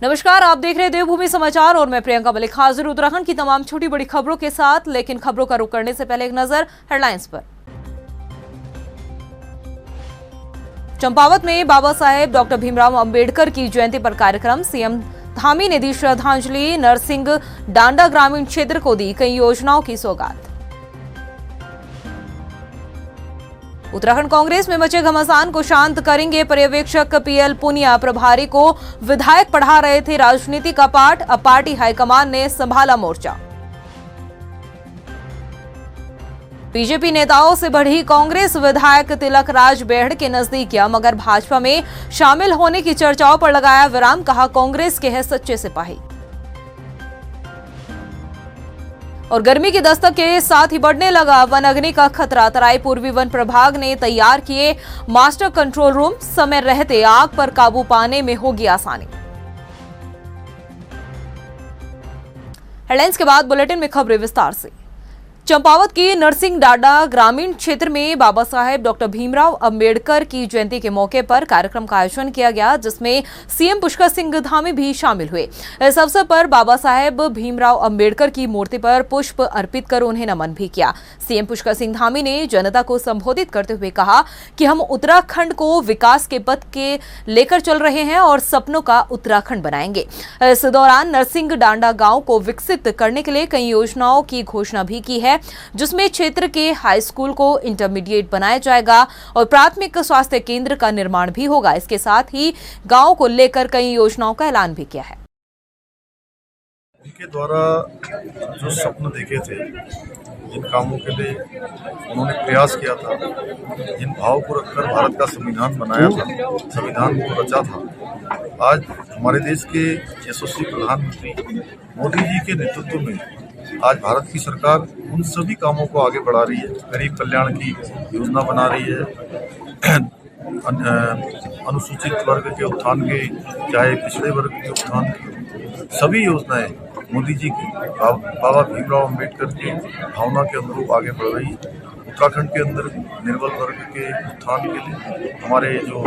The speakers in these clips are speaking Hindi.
नमस्कार, आप देख रहे हैं देवभूमि समाचार और मैं प्रियंका मलिक हाजिर उत्तराखंड की तमाम छोटी बड़ी खबरों के साथ। लेकिन खबरों का रुख करने से पहले एक नजर हेडलाइंस पर। चंपावत में बाबा साहेब डॉक्टर भीमराव अंबेडकर की जयंती पर कार्यक्रम। सीएम धामी ने दी श्रद्धांजलि। नरसिंह डांडा ग्रामीण क्षेत्र को दी कई योजनाओं की सौगात। उत्तराखंड कांग्रेस में मचे घमासान को शांत करेंगे पर्यवेक्षक पीएल पुनिया। प्रभारी को विधायक पढ़ा रहे थे राजनीति का पाठ, अब पार्टी हाईकमान ने संभाला मोर्चा। बीजेपी नेताओं से बढ़ी कांग्रेस। विधायक तिलक राज बेहड़ के नजदीकियां, मगर भाजपा में शामिल होने की चर्चाओं पर लगाया विराम। कहा, कांग्रेस के है सच्चे सिपाही। और गर्मी की दस्तक के साथ ही बढ़ने लगा वन अग्नि का खतरा। तराई पूर्वी वन प्रभाग ने तैयार किए मास्टर कंट्रोल रूम। समय रहते आग पर काबू पाने में होगी आसानी। हेडलाइंस के बाद बुलेटिन में खबरें विस्तार से। चंपावत की नरसिंह डांडा ग्रामीण क्षेत्र में बाबा साहेब डॉक्टर भीमराव अंबेडकर की जयंती के मौके पर कार्यक्रम का आयोजन किया गया, जिसमें सीएम पुष्कर सिंह धामी भी शामिल हुए। इस अवसर पर बाबा साहेब भीमराव अंबेडकर की मूर्ति पर पुष्प अर्पित कर उन्हें नमन भी किया। सीएम पुष्कर सिंह धामी ने जनता को संबोधित करते हुए कहा कि हम उत्तराखंड को विकास के पथ के लेकर चल रहे हैं और सपनों का उत्तराखंड बनाएंगे। इस दौरान नरसिंह डांडा गांव को विकसित करने के लिए कई योजनाओं की घोषणा भी की है, जिसमें क्षेत्र के हाई स्कूल को इंटरमीडिएट बनाया जाएगा और प्राथमिक स्वास्थ्य केंद्र का निर्माण भी होगा। इसके साथ ही गांव को लेकर कई योजनाओं का ऐलान भी किया है। उनके द्वारा जो स्वप्न देखे थे, जिन कामों के लिए उन्होंने प्रयास किया था, जिन भाव को रखकर भारत का संविधान बनाया था, संविधान को रचा था, आज हमारे देश के यशस्वी प्रधानमंत्री मोदी जी के नेतृत्व में आज भारत की सरकार उन सभी कामों को आगे बढ़ा रही है। गरीब कल्याण की योजना बना रही है, अनुसूचित वर्ग के उत्थान के, चाहे पिछड़े वर्ग के उत्थान की, सभी योजनाएं मोदी जी की बाबा भीमराव अंबेडकर की भावना के अनुरूप आगे बढ़ रही है। उत्तराखंड के अंदर निर्बल वर्ग के उत्थान के लिए हमारे जो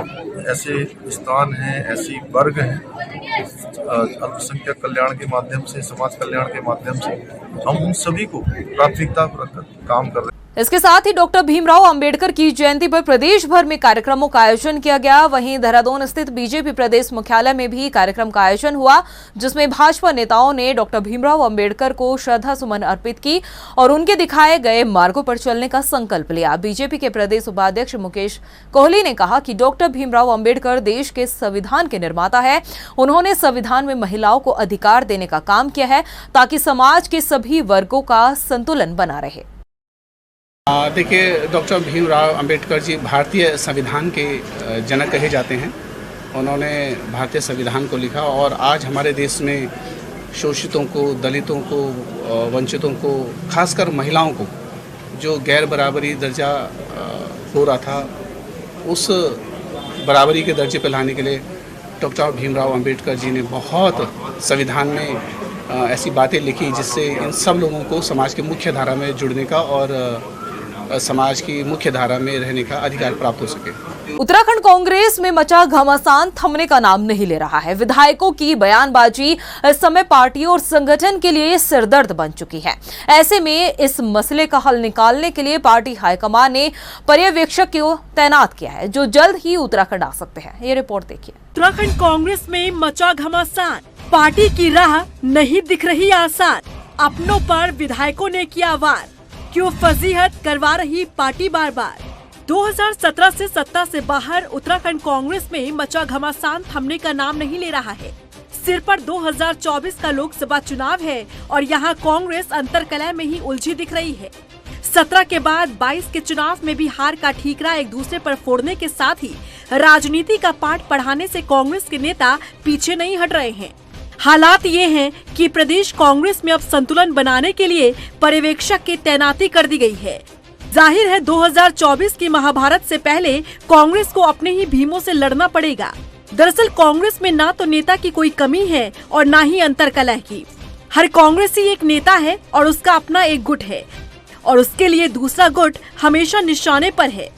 ऐसे स्थान हैं, ऐसी वर्ग हैं, अल्पसंख्यक कल्याण के माध्यम से, समाज कल्याण के माध्यम से हम उन सभी को प्राथमिकता पर रखकर काम कर रहे हैं। इसके साथ ही डॉक्टर भीमराव अंबेडकर की जयंती पर प्रदेश भर में कार्यक्रमों का आयोजन किया गया। वहीं देहरादून स्थित बीजेपी प्रदेश मुख्यालय में भी कार्यक्रम का आयोजन हुआ, जिसमें भाजपा नेताओं ने डॉक्टर भीमराव अंबेडकर को श्रद्धा सुमन अर्पित की और उनके दिखाए गए मार्गों पर चलने का संकल्प लिया। बीजेपी के प्रदेश उपाध्यक्ष मुकेश कोहली ने कहा कि डॉक्टर भीमराव अंबेडकर देश के संविधान के निर्माता है। उन्होंने संविधान में महिलाओं को अधिकार देने का काम किया है, ताकि समाज के सभी वर्गों का संतुलन बना रहे। देखिए, डॉक्टर भीमराव अंबेडकर जी भारतीय संविधान के जनक कहे जाते हैं। उन्होंने भारतीय संविधान को लिखा और आज हमारे देश में शोषितों को, दलितों को, वंचितों को, खासकर महिलाओं को जो गैर बराबरी दर्जा हो रहा था, उस बराबरी के दर्जे पर लाने के लिए डॉक्टर भीमराव अंबेडकर जी ने बहुत संविधान में ऐसी बातें लिखी जिससे इन सब लोगों को समाज की मुख्य धारा में जुड़ने का और समाज की मुख्य धारा में रहने का अधिकार प्राप्त हो सके। उत्तराखंड कांग्रेस में मचा घमासान थमने का नाम नहीं ले रहा है। विधायकों की बयानबाजी इस समय पार्टी और संगठन के लिए सिरदर्द बन चुकी है। ऐसे में इस मसले का हल निकालने के लिए पार्टी हाईकमान ने पर्यवेक्षक को तैनात किया है, जो जल्द ही उत्तराखंड आ सकते हैं। ये रिपोर्ट देखिए। उत्तराखंड कांग्रेस में मचा घमासान, पार्टी की राह नहीं दिख रही आसान। अपनों पर विधायकों ने किया वार, क्यों फजीहत करवा रही पार्टी बार बार। 2017 से सत्ता से बाहर उत्तराखंड कांग्रेस में मचा घमासान थमने का नाम नहीं ले रहा है। सिर पर 2024 का लोकसभा चुनाव है और यहाँ कांग्रेस अंतर्कलह में ही उलझी दिख रही है। 17 के बाद 22 के चुनाव में भी हार का ठीकरा एक दूसरे पर फोड़ने के साथ ही राजनीति का पाठ पढ़ाने से कांग्रेस के नेता पीछे नहीं हट रहे हैं। हालात ये हैं कि प्रदेश कांग्रेस में अब संतुलन बनाने के लिए पर्यवेक्षक की तैनाती कर दी गई है। जाहिर है 2024 की महाभारत से पहले कांग्रेस को अपने ही भीमों से लड़ना पड़ेगा। दरअसल कांग्रेस में ना तो नेता की कोई कमी है और ना ही अंतर्कलह की। हर कांग्रेसी एक नेता है और उसका अपना एक गुट है और उसके लिए दूसरा गुट हमेशा निशाने पर है।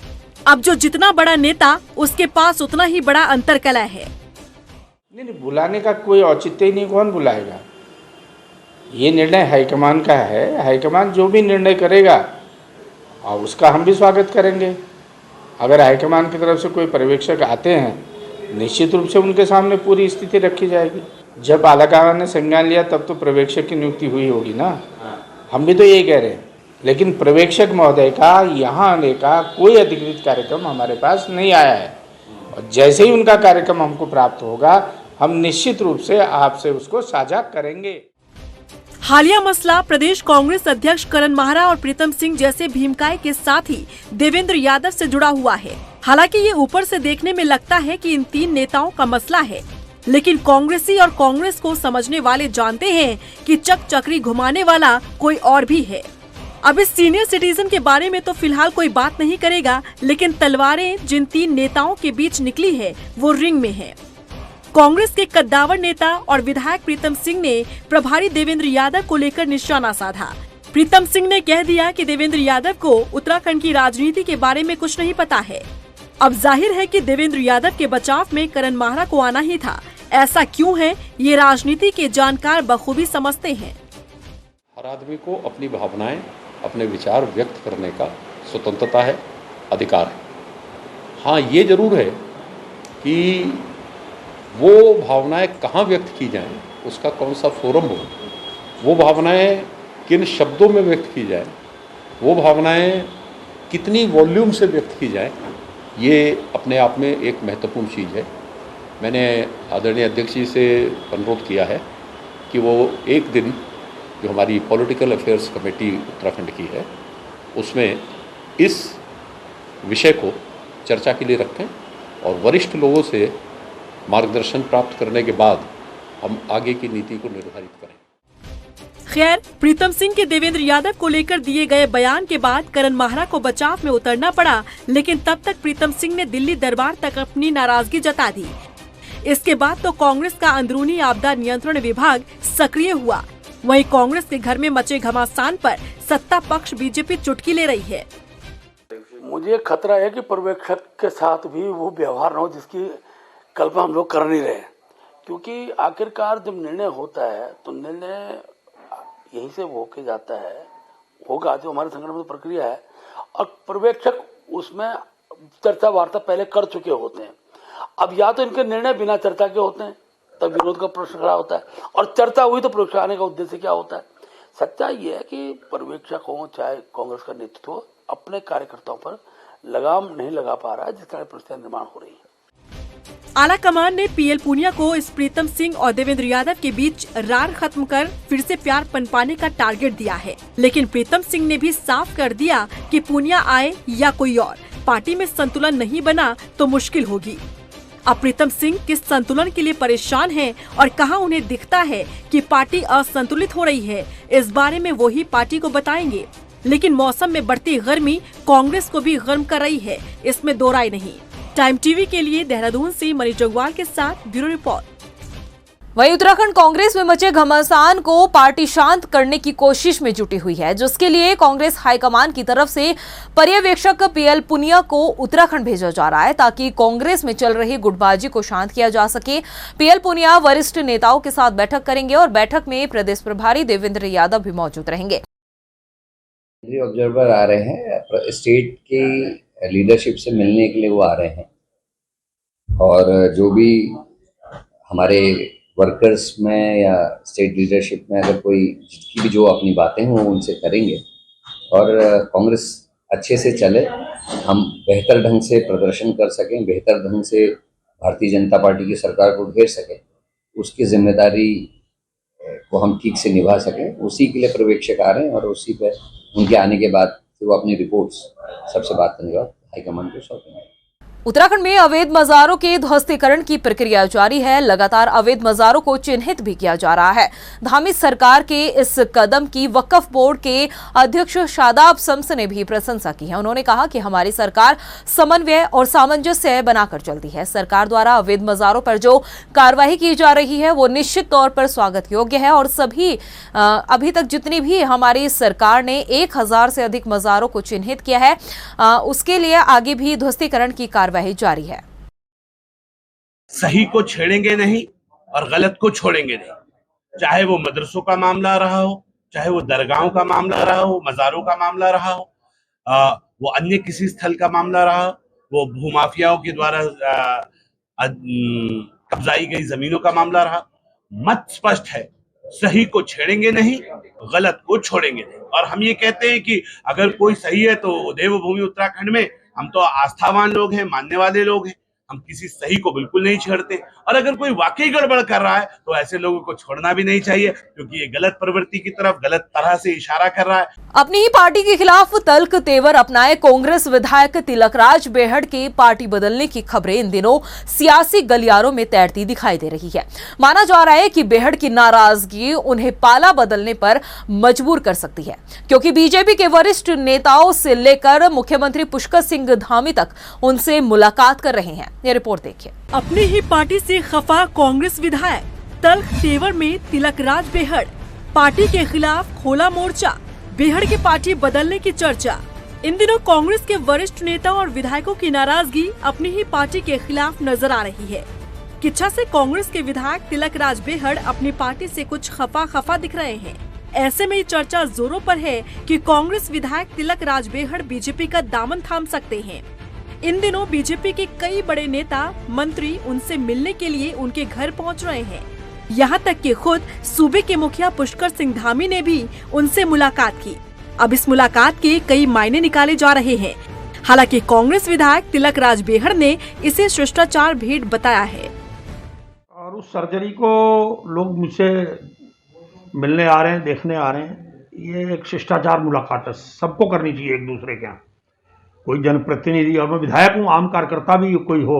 अब जो जितना बड़ा नेता, उसके पास उतना ही बड़ा अंतर्कलह है। नहीं, बुलाने का कोई औचित्य ही नहीं, कौन बुलाएगा। ये निर्णय हाईकमान का है, हाईकमान जो भी निर्णय करेगा और उसका हम भी स्वागत करेंगे। अगर हाईकमान की तरफ से कोई पर्यवेक्षक आते हैं, निश्चित रूप से उनके सामने पूरी स्थिति रखी जाएगी। जब आलाकमान ने संज्ञान लिया तब तो पर्यवेक्षक की नियुक्ति हुई होगी ना, हम भी तो यही कह रहे हैं। लेकिन पर्यवेक्षक महोदय का यहाँ आने का कोई अधिकृत कार्यक्रम हमारे पास नहीं आया है, और जैसे ही उनका कार्यक्रम हमको प्राप्त होगा हम निश्चित रूप से आपसे उसको साझा करेंगे। हालिया मसला प्रदेश कांग्रेस अध्यक्ष करण माहरा और प्रीतम सिंह जैसे भीमकाय के साथ ही देवेंद्र यादव से जुड़ा हुआ है। हालांकि ये ऊपर से देखने में लगता है कि इन तीन नेताओं का मसला है, लेकिन कांग्रेसी और कांग्रेस को समझने वाले जानते हैं कि चक्री घुमाने वाला कोई और भी है। अब इस सीनियर सिटीजन के बारे में तो फिलहाल कोई बात नहीं करेगा, लेकिन तलवारें जिन तीन नेताओं के बीच निकली है वो रिंग में है। कांग्रेस के कद्दावर नेता और विधायक प्रीतम सिंह ने प्रभारी देवेंद्र यादव को लेकर निशाना साधा। प्रीतम सिंह ने कह दिया कि देवेंद्र यादव को उत्तराखंड की राजनीति के बारे में कुछ नहीं पता है। अब जाहिर है कि देवेंद्र यादव के बचाव में करण माहरा को आना ही था। ऐसा क्यों है, ये राजनीति के जानकार बखूबी समझते हैं। हर आदमी को अपनी भावनाएं, अपने विचार व्यक्त करने का स्वतंत्रता है, अधिकार है। हाँ, ये जरूर है कि वो भावनाएं कहाँ व्यक्त की जाएं, उसका कौन सा फोरम हो, वो भावनाएं किन शब्दों में व्यक्त की जाएं, वो भावनाएं कितनी वॉल्यूम से व्यक्त की जाएं, ये अपने आप में एक महत्वपूर्ण चीज़ है। मैंने आदरणीय अध्यक्ष जी से अनुरोध किया है कि वो एक दिन जो हमारी पॉलिटिकल अफेयर्स कमेटी उत्तराखंड की है उसमें इस विषय को चर्चा के लिए रखें और वरिष्ठ लोगों से मार्गदर्शन प्राप्त करने के बाद हम आगे की नीति को निर्धारित करें। खैर, प्रीतम सिंह के देवेंद्र यादव को लेकर दिए गए बयान के बाद करण माहरा को बचाव में उतरना पड़ा, लेकिन तब तक प्रीतम सिंह ने दिल्ली दरबार तक अपनी नाराजगी जता दी। इसके बाद तो कांग्रेस का अंदरूनी आपदा नियंत्रण विभाग सक्रिय हुआ। वहीं कांग्रेस के घर में मचे घमासान पर सत्ता पक्ष बीजेपी चुटकी ले रही है। मुझे खतरा है कि पर्यवेक्षक के साथ भी वो व्यवहार न हो जिसकी कल्पना हम लोग कर नहीं रहे, क्योंकि आखिरकार जब निर्णय होता है तो निर्णय यहीं से होके जाता है, होगा जो हमारे संगठन में प्रक्रिया है, और पर्यवेक्षक उसमें चर्चा वार्ता पहले कर चुके होते हैं। अब या तो इनके निर्णय बिना चर्चा के होते हैं, तब विरोध का प्रश्न खड़ा होता है, और चर्चा हुई तो पर्यवेक्षक आने का उद्देश्य क्या होता है। सच्चाई ये है कि पर्यवेक्षक हो चाहे कांग्रेस का नेतृत्व हो, अपने कार्यकर्ताओं पर लगाम नहीं लगा पा रहा है, जिस तरह परिस्थितियां निर्माण हो रही है। आला कमान ने पीएल पूनिया को इस प्रीतम सिंह और देवेंद्र यादव के बीच रार खत्म कर फिर से प्यार पनपाने का टारगेट दिया है, लेकिन प्रीतम सिंह ने भी साफ कर दिया कि पूनिया आए या कोई और, पार्टी में संतुलन नहीं बना तो मुश्किल होगी। अब प्रीतम सिंह किस संतुलन के लिए परेशान हैं और कहां उन्हें दिखता है कि पार्टी असंतुलित हो रही है, इस बारे में वो ही पार्टी को बताएंगे। लेकिन मौसम में बढ़ती गर्मी कांग्रेस को भी गर्म कर रही है, इसमें दो राय नहीं। टाइम टीवी के लिए देहरादून से मनीष जगवाल के साथ ब्यूरो रिपोर्ट। वहीं उत्तराखंड कांग्रेस में मचे घमासान को पार्टी शांत करने की कोशिश में जुटी हुई है, जिसके लिए कांग्रेस हाईकमान की तरफ से पर्यवेक्षक पीएल पूनिया को उत्तराखंड भेजा जा रहा है, ताकि कांग्रेस में चल रही गुटबाजी को शांत किया जा सके। पीएल पूनिया वरिष्ठ नेताओं के साथ बैठक करेंगे और बैठक में प्रदेश प्रभारी देवेंद्र यादव भी मौजूद रहेंगे। ऑब्जर्वर आ रहे हैं, स्टेट की लीडरशिप से मिलने के लिए वो आ रहे हैं, और जो भी हमारे वर्कर्स में या स्टेट लीडरशिप में अगर कोई जिसकी भी जो अपनी बातें हों उनसे करेंगे, और कांग्रेस अच्छे से चले, हम बेहतर ढंग से प्रदर्शन कर सकें, बेहतर ढंग से भारतीय जनता पार्टी की सरकार को घेर सकें, उसकी जिम्मेदारी को हम ठीक से निभा सकें, उसी के लिए पर्यवेक्षक आ रहे हैं। और उसी पर उनके आने के बाद फिर वो अपनी रिपोर्ट्स सबसे बात करने के बाद हाईकमान को सौंपेंगे। उत्तराखंड में अवैध मज़ारों के ध्वस्तीकरण की प्रक्रिया जारी है। लगातार अवैध मज़ारों को चिन्हित भी किया जा रहा है। धामी सरकार के इस कदम की वक्फ बोर्ड के अध्यक्ष शादाब शम्स ने भी प्रशंसा की है। उन्होंने कहा कि हमारी सरकार समन्वय और सामंजस्य बनाकर चलती है। सरकार द्वारा अवैध मज़ारों पर जो कार्रवाई की जा रही है वो निश्चित तौर पर स्वागत योग्य है, और सभी अभी तक जितनी भी हमारी सरकार ने 1000 से अधिक मज़ारों को चिन्हित किया है, उसके लिए आगे भी ध्वस्तीकरण की वही जारी है। सही को छेड़ेंगे नहीं और गलत को छोड़ेंगे नहीं। चाहे वो मदरसों का मामला रहा हो, चाहे वो दरगाहों का मामला रहा हो, मज़ारों का मामला रहा हो, वो अन्य किसी स्थल का मामला रहा, वो भूमाफियाओं के द्वारा कब्जाई गई जमीनों का मामला रहा, मत स्पष्ट है, सही को छेड़ेंगे नहीं, गलत को छोड़ेंगे नहीं। और हम ये कहते हैं कि अगर कोई सही है तो देवभूमि उत्तराखंड में हम तो आस्थावान लोग हैं, मानने वाले लोग हैं, हम किसी सही को बिल्कुल नहीं छेड़ते। और अगर कोई वाकई गड़बड़ कर रहा है तो ऐसे लोगों को छोड़ना भी नहीं चाहिए, क्योंकि ये गलत प्रवृत्ति की तरफ गलत तरह से इशारा कर रहा है। अपनी ही पार्टी के खिलाफ तल्ख तेवर अपनाए कांग्रेस विधायक तिलकराज बेहड़ के पार्टी बदलने की खबरें इन दिनों सियासी गलियारों में तैरती दिखाई दे रही है। माना जा रहा है कि बेहड़ की नाराजगी उन्हें पाला बदलने पर मजबूर कर सकती है, क्योंकि बीजेपी के वरिष्ठ नेताओं से लेकर मुख्यमंत्री पुष्कर सिंह धामी तक उनसे मुलाकात कर रहे हैं। ये रिपोर्ट देखिए। अपनी ही पार्टी से खफा कांग्रेस विधायक तल्ख तेवर में तिलकराज बेहड़, पार्टी के खिलाफ खोला मोर्चा, बेहड़ की पार्टी बदलने की चर्चा। इन दिनों कांग्रेस के वरिष्ठ नेता और विधायकों की नाराजगी अपनी ही पार्टी के खिलाफ नजर आ रही है। किच्छा से कांग्रेस के विधायक तिलकराज बेहड़ अपनी पार्टी से कुछ खफा दिख रहे हैं। ऐसे में ये चर्चा जोरों पर है कि कांग्रेस विधायक तिलकराज बेहड़ बीजेपी का दामन थाम सकते हैं। इन दिनों बीजेपी के कई बड़े नेता मंत्री उनसे मिलने के लिए उनके घर पहुंच रहे हैं। यहाँ तक कि खुद सूबे के मुखिया पुष्कर सिंह धामी ने भी उनसे मुलाकात की। अब इस मुलाकात के कई मायने निकाले जा रहे हैं। हालांकि कांग्रेस विधायक तिलकराज बेहड़ ने इसे शिष्टाचार भेंट बताया है। और उस सर्जरी को लोग मुझसे मिलने आ रहे हैं, देखने आ रहे हैं। ये एक शिष्टाचार मुलाकात है, सबको करनी चाहिए एक दूसरे के यहाँ। कोई जनप्रतिनिधि, और मैं विधायक हूँ, आम कार्यकर्ता भी कोई हो,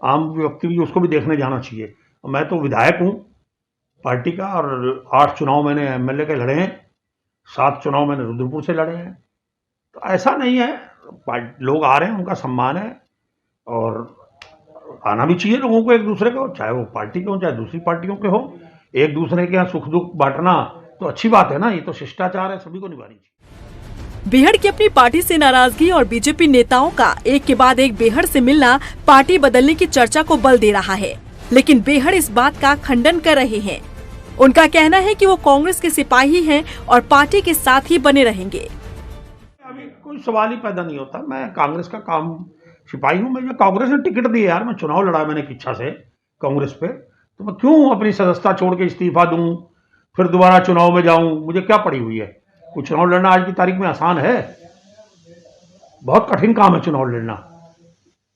आम व्यक्ति भी, उसको भी देखने जाना चाहिए। मैं तो विधायक हूँ पार्टी का, और 8 चुनाव मैंने एमएलए के लड़े हैं, 7 चुनाव मैंने रुद्रपुर से लड़े हैं। तो ऐसा नहीं है, लोग आ रहे हैं, उनका सम्मान है, और आना भी चाहिए लोगों को एक दूसरे को, चाहे वो पार्टी के हो चाहे दूसरी पार्टियों के हो। एक दूसरे के यहाँ सुख दुख बांटना तो अच्छी बात है ना, ये तो शिष्टाचार है, सभी को निभानी चाहिए। बेहड़ की अपनी पार्टी से नाराजगी और बीजेपी नेताओं का एक के बाद एक बेहड़ से मिलना पार्टी बदलने की चर्चा को बल दे रहा है। लेकिन बेहड़ इस बात का खंडन कर रहे हैं। उनका कहना है कि वो कांग्रेस के सिपाही हैं और पार्टी के साथ ही बने रहेंगे। अभी कोई सवाल ही पैदा नहीं होता। मैं कांग्रेस का काम सिपाही हूँ। मुझे कांग्रेस ने टिकट दी यार, मैं चुनाव लड़ा मैंने किच्छा से कांग्रेस पे, तो मैं क्यों अपनी सदस्यता छोड़ के इस्तीफा दूं, फिर दोबारा चुनाव में जाऊं? मुझे क्या पड़ी हुई है? कुछ चुनाव लड़ना आज की तारीख में आसान है? बहुत कठिन काम है चुनाव लड़ना,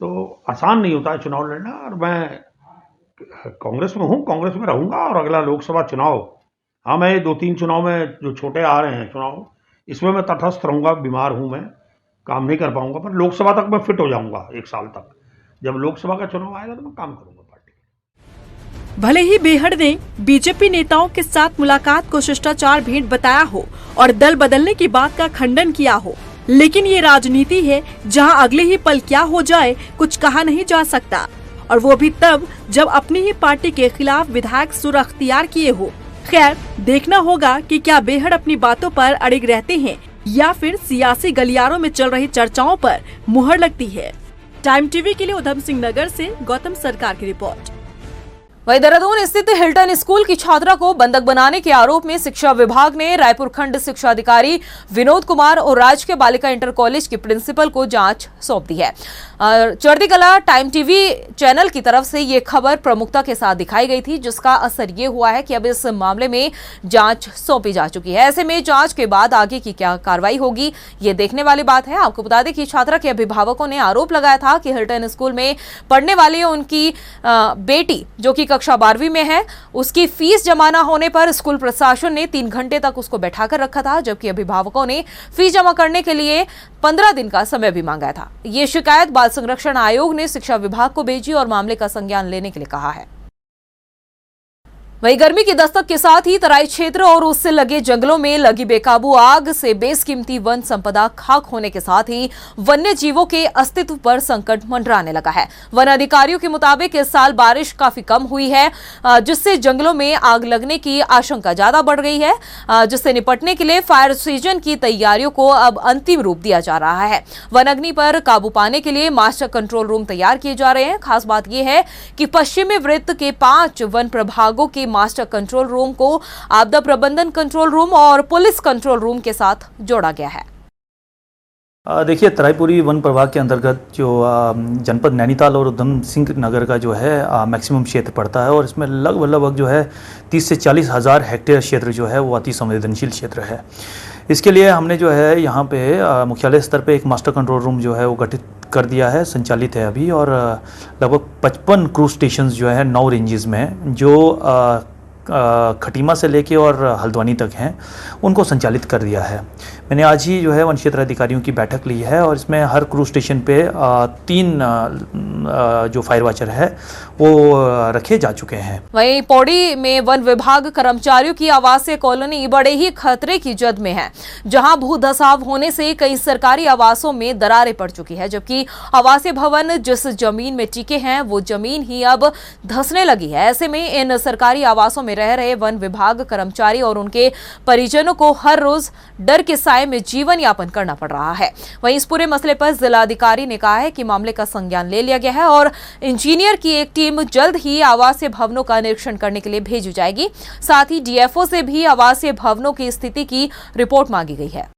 तो आसान नहीं होता है चुनाव लड़ना। और मैं कांग्रेस में हूँ, कांग्रेस में रहूँगा। और अगला लोकसभा चुनाव, हाँ, मैं 2-3 चुनाव में जो छोटे आ रहे हैं चुनाव, इसमें मैं तटस्थ रहूँगा। बीमार हूँ, मैं काम नहीं कर पाऊँगा, पर लोकसभा तक मैं फिट हो जाऊँगा 1 साल तक। जब लोकसभा का चुनाव आएगा तो मैं काम करूँगा। भले ही बेहड़ ने बीजेपी नेताओं के साथ मुलाकात को शिष्टाचार भेंट बताया हो और दल बदलने की बात का खंडन किया हो, लेकिन ये राजनीति है जहां अगले ही पल क्या हो जाए कुछ कहा नहीं जा सकता, और वो भी तब जब अपनी ही पार्टी के खिलाफ विधायक सुर अख्तियार किए हो। खैर, देखना होगा कि क्या बेहड़ अपनी बातों पर अड़िग रहते हैं या फिर सियासी गलियारों में चल रही चर्चाओं पर मुहर लगती है। टाइम टीवी के लिए उधम सिंह नगर से गौतम सरकार की रिपोर्ट। वहीं देहरादून स्थित हिल्टन स्कूल की छात्रा को बंधक बनाने के आरोप में शिक्षा विभाग ने रायपुर खंड शिक्षा अधिकारी विनोद कुमार और राजकीय बालिका इंटर कॉलेज की प्रिंसिपल को जांच सौंप दी है। चढ़ती कला टाइम टीवी चैनल की तरफ से ये खबर प्रमुखता के साथ दिखाई गई थी, जिसका असर ये हुआ है कि अब इस मामले में जांच सौंपी जा चुकी है। ऐसे में जांच के बाद आगे की क्या कार्रवाई होगी, ये देखने वाली बात है। आपको बता दें कि छात्रा के अभिभावकों ने आरोप लगाया था कि हिल्टन स्कूल में पढ़ने वाली उनकी बेटी, जो कि कक्षा 12वीं में है, उसकी फीस जमा न होने पर स्कूल प्रशासन ने 3 घंटे तक उसको बैठाकर रखा था, जबकि अभिभावकों ने फीस जमा करने के लिए 15 दिन का समय भी मांगा था। ये शिकायत बाल संरक्षण आयोग ने शिक्षा विभाग को भेजी और मामले का संज्ञान लेने के लिए कहा है। वहीं गर्मी की दस्तक के साथ ही तराई क्षेत्र और उससे लगे जंगलों में लगी बेकाबू आग से बेशकीमती वन संपदा खाक होने के साथ ही वन्य जीवों के अस्तित्व पर संकट मंडराने लगा है। वन अधिकारियों के मुताबिक इस साल बारिश काफी कम हुई है, जिससे जंगलों में आग लगने की आशंका ज्यादा बढ़ गई है, जिससे निपटने के लिए फायर सीजन की तैयारियों को अब अंतिम रूप दिया जा रहा है। वन अग्नि पर काबू पाने के लिए मास्टर कंट्रोल रूम तैयार किए जा रहे हैं। खास बात यह है कि पश्चिमी वृत्त के 5 वन प्रभागों के मास्टर कंट्रोल रूम को आपदा प्रबंधन कंट्रोल रूम और पुलिस कंट्रोल रूम के साथ जोड़ा गया है। देखिए, तराईपुरी वन प्रभाग के अंतर्गत जो जनपद नैनीताल और उधम सिंह नगर का जो है मैक्सिमम क्षेत्र पड़ता है और इसमें लगभग जो है 30 से 40 हज़ार हेक्टेयर क्षेत्र जो है वो अति संवेदनशील क्षेत्र है। इसके लिए हमने जो है यहाँ पे मुख्यालय स्तर पे एक मास्टर कंट्रोल रूम जो है वो गठित कर दिया है, संचालित है अभी, और लगभग 55 क्रूज स्टेशंस जो है 9 रेंजेस में जो खटीमा से लेके और हल्द्वानी तक हैं उनको संचालित कर दिया है। मैंने आज ही जो है वन क्षेत्र अधिकारियों की बैठक ली है और इसमें हर क्रूज स्टेशन पे 3 जो फायर वॉचर है वो रखे जा चुके हैं। वहीं पौड़ी में वन विभाग कर्मचारियों की आवासीय कॉलोनी बड़े ही खतरे की जद में है, जहां भू धसाव होने से कई सरकारी आवासों में दरारें पड़ चुकी है, जबकि आवासीय भवन जिस जमीन में टिके हैं वो जमीन ही अब धंसने लगी है। ऐसे में इन सरकारी आवासों में रह रहे वन विभाग कर्मचारी और उनके परिजनों को हर रोज डर के साए में जीवन यापन करना पड़ रहा है। वहीं इस पूरे मसले पर जिलाधिकारी ने कहा है कि मामले का संज्ञान ले लिया गया है और इंजीनियर की एक टीम जल्द ही आवासीय भवनों का निरीक्षण करने के लिए भेजी जाएगी। साथ ही डीएफओ से भी आवासीय भवनों की स्थिति की रिपोर्ट मांगी गई है।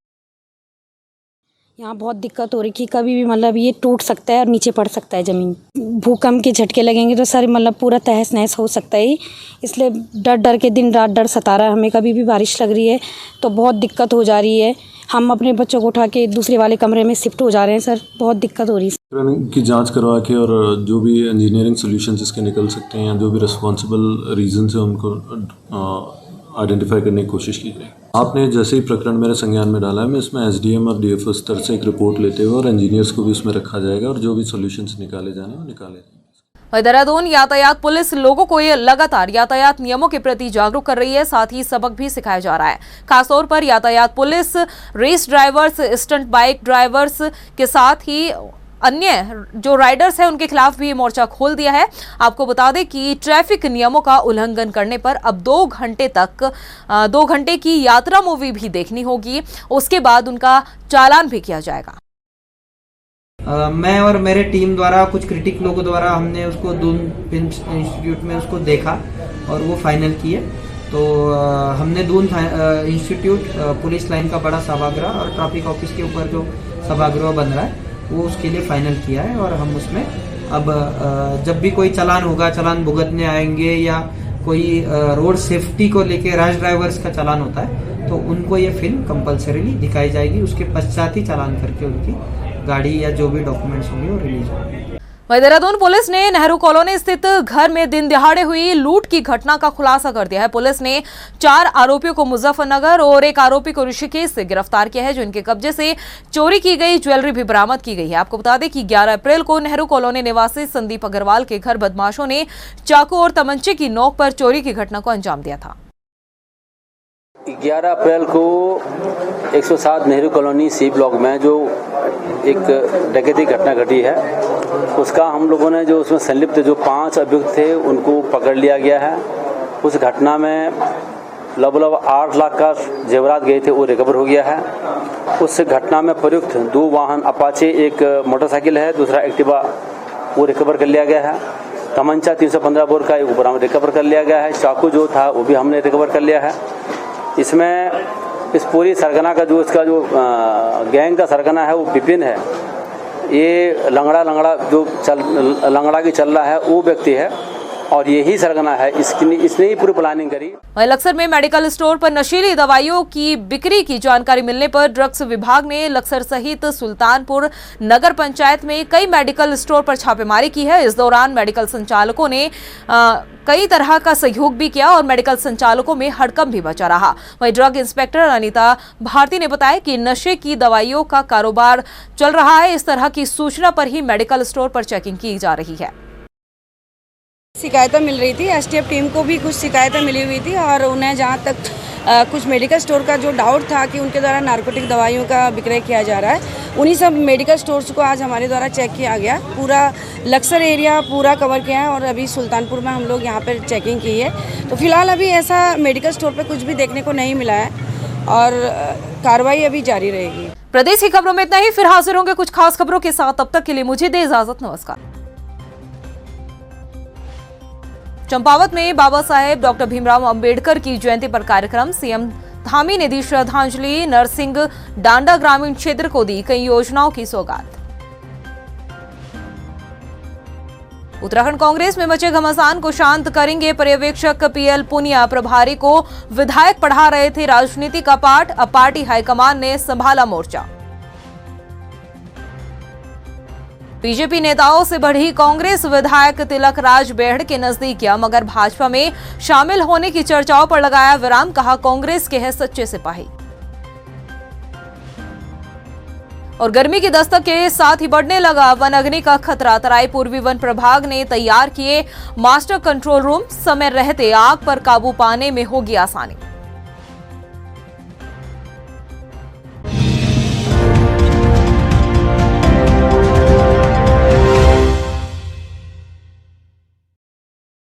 यहाँ बहुत दिक्कत हो रही कि कभी भी मतलब ये टूट सकता है और नीचे पड़ सकता है ज़मीन। भूकंप के झटके लगेंगे तो सर मतलब पूरा तहस नहस हो सकता है, इसलिए डर के दिन रात डर सता रहा है हमें। कभी भी बारिश लग रही है तो बहुत दिक्कत हो जा रही है। हम अपने बच्चों को उठा के दूसरे वाले कमरे में शिफ्ट हो जा रहे हैं सर, बहुत दिक्कत हो रही है। की जांच करवा के और जो भी इंजीनियरिंग सोल्यूशन इसके निकल सकते हैं या जो भी रिस्पॉन्सिबल रीज़न है उनको आइडेंटिफाई करने की कोशिश की जाए। आपने जैसे ही प्रकरण मेरे संज्ञान में डाला है, मैं इसमें एसडीएम और डीएफओ स्तर से एक रिपोर्ट लेते हुए और इंजीनियर्स को भी इसमें रखा जाएगा और जो भी सॉल्यूशंस निकाले जाने वो निकाले जाएंगे। देहरादून यातायात पुलिस लोगों को ये लगातार यातायात नियमों के प्रति जागरूक कर रही है, साथ ही सबक भी सिखाया जा रहा है। खासतौर पर यातायात police race drivers, stunt bike drivers के साथ ही अन्य जो राइडर्स हैं उनके खिलाफ भी मोर्चा खोल दिया है। आपको बता दें कि ट्रैफिक नियमों का उल्लंघन करने पर अब 2 घंटे की यात्रा मूवी भी देखनी होगी, उसके बाद उनका चालान भी किया जाएगा। मैं और मेरे टीम द्वारा कुछ क्रिटिक लोगों द्वारा हमने उसको दून फिल्म इंस्टीट्यूट में उसको देखा और वो फाइनल किए। तो हमने दून इंस्टीट्यूट पुलिस लाइन का बड़ा सभागृह और ट्रैफिक ऑफिस के ऊपर जो सभागृह बन रहा है वो उसके लिए फाइनल किया है और हम उसमें अब जब भी कोई चालान होगा, चालान भुगतने आएंगे या कोई रोड सेफ्टी को लेके रैश ड्राइवर्स का चालान होता है तो उनको ये फिल्म कंपलसरीली दिखाई जाएगी। उसके पश्चात ही चालान करके उनकी गाड़ी या जो भी डॉक्यूमेंट्स होंगे वो रिलीज होंगे। वहीं देहरादून पुलिस ने नेहरू कॉलोनी स्थित घर में दिन दिहाड़े हुई लूट की घटना का खुलासा कर दिया है। पुलिस ने 4 आरोपियों को मुजफ्फरनगर और एक आरोपी को ऋषिकेश से गिरफ्तार किया है, जिनके कब्जे से चोरी की गई ज्वेलरी भी बरामद की गई है। आपको बता दें कि 11 अप्रैल को नेहरू कॉलोनी निवासी संदीप अग्रवाल के घर बदमाशों ने चाकू और तमंचे की नोक पर चोरी की घटना को अंजाम दिया था। 11 अप्रैल को 107 नेहरू कॉलोनी सी ब्लॉक में जो एक डकैती घटना घटी है उसका हम लोगों ने जो उसमें संलिप्त जो 5 अभियुक्त थे उनको पकड़ लिया गया है। उस घटना में लगभग 8 लाख का जेवरात गए थे वो रिकवर हो गया है। उस घटना में प्रयुक्त 2 वाहन अपाचे, एक मोटरसाइकिल है, दूसरा एक्टिवा, वो रिकवर कर लिया गया है। तमंचा 315 बोर का एक बरामद रिकवर कर लिया गया है। चाकू जो था वो भी हमने रिकवर कर लिया है। इसमें इस पूरी सरगना का जो इसका जो गैंग का सरगना है वो विपिन है। ये लंगड़ा की चल रहा है वो व्यक्ति है और यही सरगना है, इसने ही पूरी प्लानिंग करी। वहीं लक्सर में मेडिकल स्टोर पर नशीली दवाइयों की बिक्री की जानकारी मिलने पर ड्रग्स विभाग ने लक्सर सहित सुल्तानपुर नगर पंचायत में कई मेडिकल स्टोर पर छापेमारी की है। इस दौरान मेडिकल संचालकों ने कई तरह का सहयोग भी किया और मेडिकल संचालकों में हड़कंप भी मचा रहा। वहीं ड्रग इंस्पेक्टर अनीता भारती ने बताया कि नशे की दवाइयों का कारोबार चल रहा है। इस तरह की सूचना पर ही मेडिकल स्टोर पर चेकिंग की जा रही है। शिकायतें मिल रही थी, एसटीएफ टीम को भी कुछ शिकायतें मिली हुई थी और उन्हें जहाँ तक कुछ मेडिकल स्टोर का जो डाउट था कि उनके द्वारा नारकोटिक दवाइयों का विक्रय किया जा रहा है, उन्हीं सब मेडिकल स्टोर्स को आज हमारे द्वारा चेक किया गया। पूरा लक्सर एरिया पूरा कवर किया है और अभी सुल्तानपुर में हम लोग यहाँ पर चेकिंग की है। तो फिलहाल अभी ऐसा मेडिकल स्टोर पर कुछ भी देखने को नहीं मिला है और कार्रवाई अभी जारी रहेगी। प्रदेश की खबरों में इतना ही, फिर हाजिर होंगे कुछ खास खबरों के साथ। तब तक के लिए मुझे दे इजाजत, नमस्कार। चंपावत में बाबा साहेब डॉक्टर भीमराव अंबेडकर की जयंती पर कार्यक्रम, सीएम धामी ने दी श्रद्धांजलि, नरसिंह डांडा ग्रामीण क्षेत्र को दी कई योजनाओं की सौगात। उत्तराखंड कांग्रेस में मचे घमासान को शांत करेंगे पर्यवेक्षक पीएल पुनिया, प्रभारी को विधायक पढ़ा रहे थे राजनीति का पाठ, अब पार्टी हाईकमान ने संभाला मोर्चा। बीजेपी नेताओं से बढ़ी कांग्रेस, विधायक तिलक राज बेहड़ के नजदीक किया, मगर भाजपा में शामिल होने की चर्चाओं पर लगाया विराम, कहा कांग्रेस के है सच्चे सिपाही। और गर्मी की दस्तक के साथ ही बढ़ने लगा वन अग्नि का खतरा, तराई पूर्वी वन प्रभाग ने तैयार किए मास्टर कंट्रोल रूम, समय रहते आग पर काबू पाने में होगी आसानी।